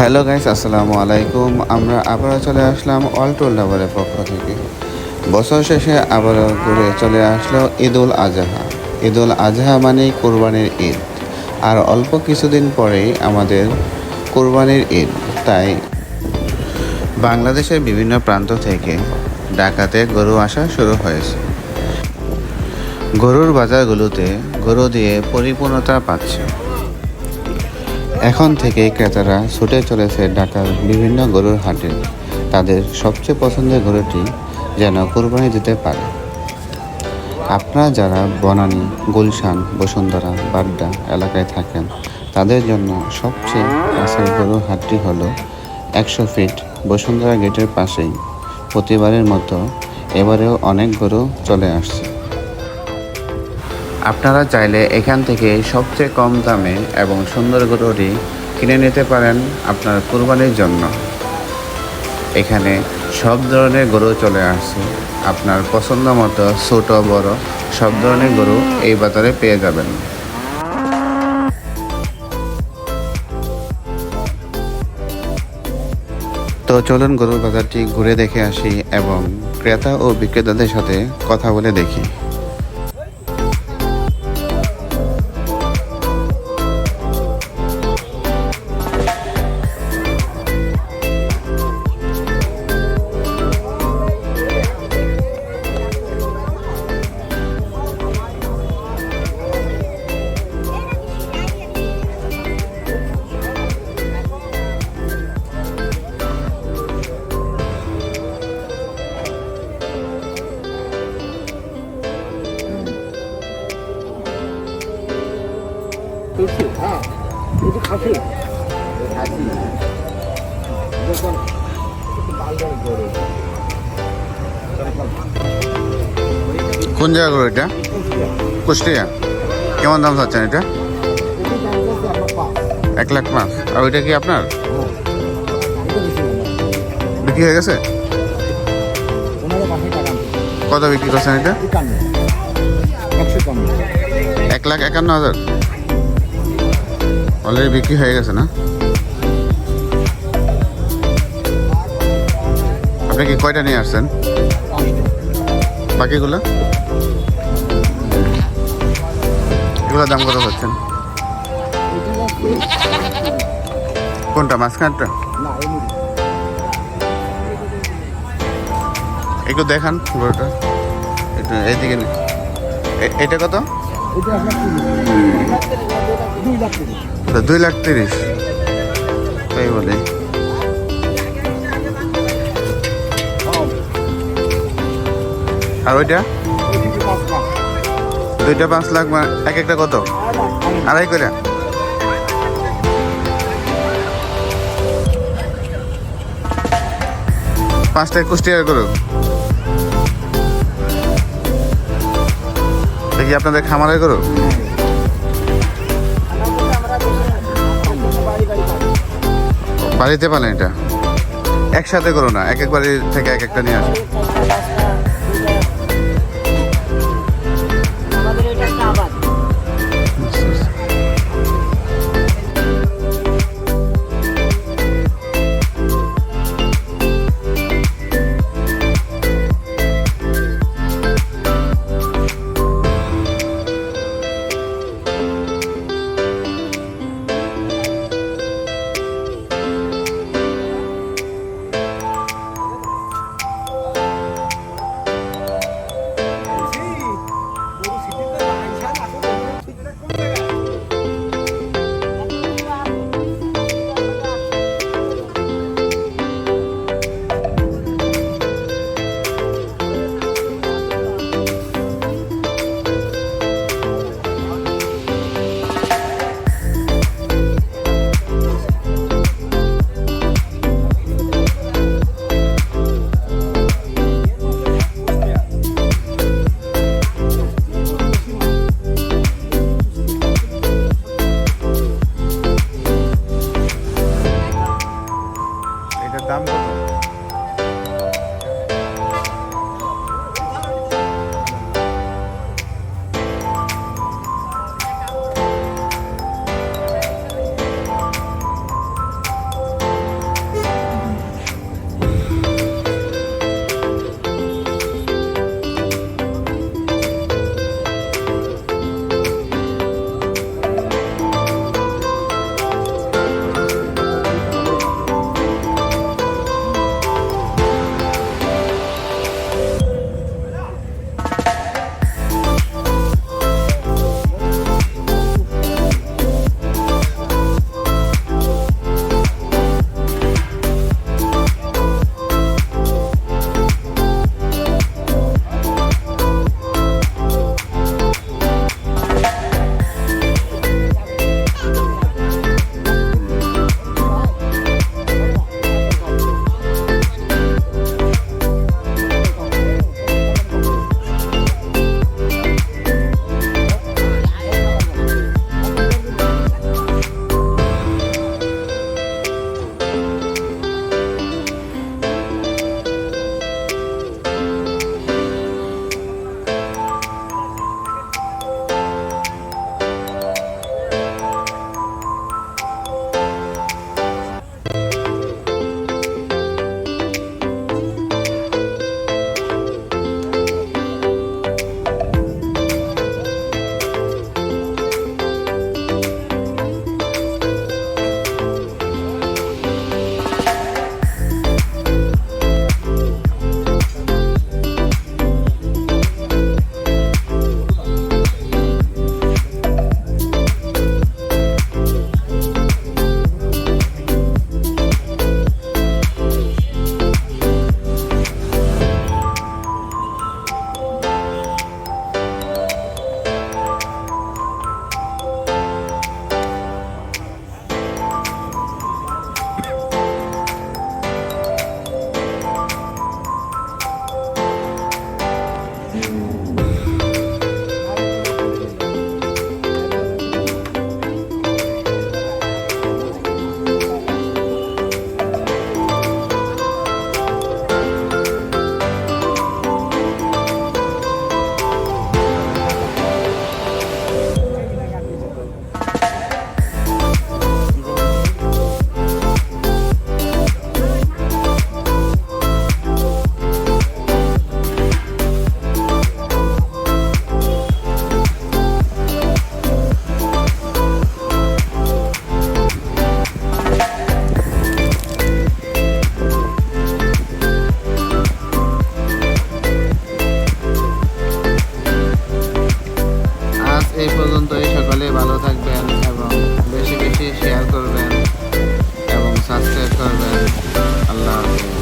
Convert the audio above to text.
Hello guys, আসসালামু আলাইকুম। আমরা আবারও চলে আসলাম অলটোল লাভারের পক্ষ থেকে। বছর শেষে আবারও ঘুরে চলে আসলো ঈদুল আজহা। ঈদুল আজহা মানেই কোরবানির ঈদ, আর অল্প কিছুদিন পরেই আমাদের কোরবানির ঈদ। তাই বাংলাদেশের বিভিন্ন প্রান্ত থেকে ঢাকাতে গরু আসা শুরু হয়েছে। গরুর বাজারগুলোতে গরু দিয়ে পরিপূর্ণতা পাচ্ছে। এখন থেকে ক্রেতারা ছুটে চলেছে ঢাকার বিভিন্ন গরুর হাটে তাদের সবচেয়ে পছন্দের গরুটি যেন কোরবানি দিতে পারে। আপনারা যারা বনানী, গুলশান, বসুন্ধরা, বাড্ডা এলাকায় থাকেন, তাদের জন্য সবচেয়ে কাছের গরুর হাটটি হলো 100 ফিট বসুন্ধরা গেটের পাশেই। প্রতিবারের মতো এবারেও অনেক গরু চলে আসছে। আপনারা চাইলে এখান থেকে সবচেয়ে কম দামে এবং সুন্দর গরুটি কিনে নিতে পারেন আপনার কুরবানির জন্য। এখানে সব ধরনের গরু চলে আসছে। আপনার পছন্দ মতো ছোট বড় সব ধরনের গরু এই বাজারে পেয়ে যাবেন। তো চলুন গরুর বাজারটি ঘুরে দেখে আসি এবং ক্রেতা ও বিক্রেতাদের সাথে কথা বলে দেখি। কোন জায়গা গরু এটা? কুষ্টিয়া। কেমন দাম চাচ্ছেন এটা? 1,05,000। আর ওইটা কি আপনার বিক্রি হয়ে গেছে? কত বিক্রি করছেন এটা? 1,51,000 অলরেডি বিক্রি হয়ে গেছে না? আপনি কি কয়টা নিয়ে আসছেন? বাকিগুলো এগুলোর দাম কত হচ্ছেন? কোনটা, মাঝখানটা? একটু দেখান গরুটা, একটু এইদিকে। এটা কত? 2,30,000। তাই বলে আর ওইটা? দুইটা 5 লাখ। এক একটা কত? 2.5 করে। পাঁচটায় কুষ্টিয়ার গরু দেখি আপনাদের খামারের গরু। বাড়িতে পালেন এটা? একসাথে করো না, এক এক বাড়ি থেকে এক একটা নিয়ে আসে। আল্লাহ হাফেজ।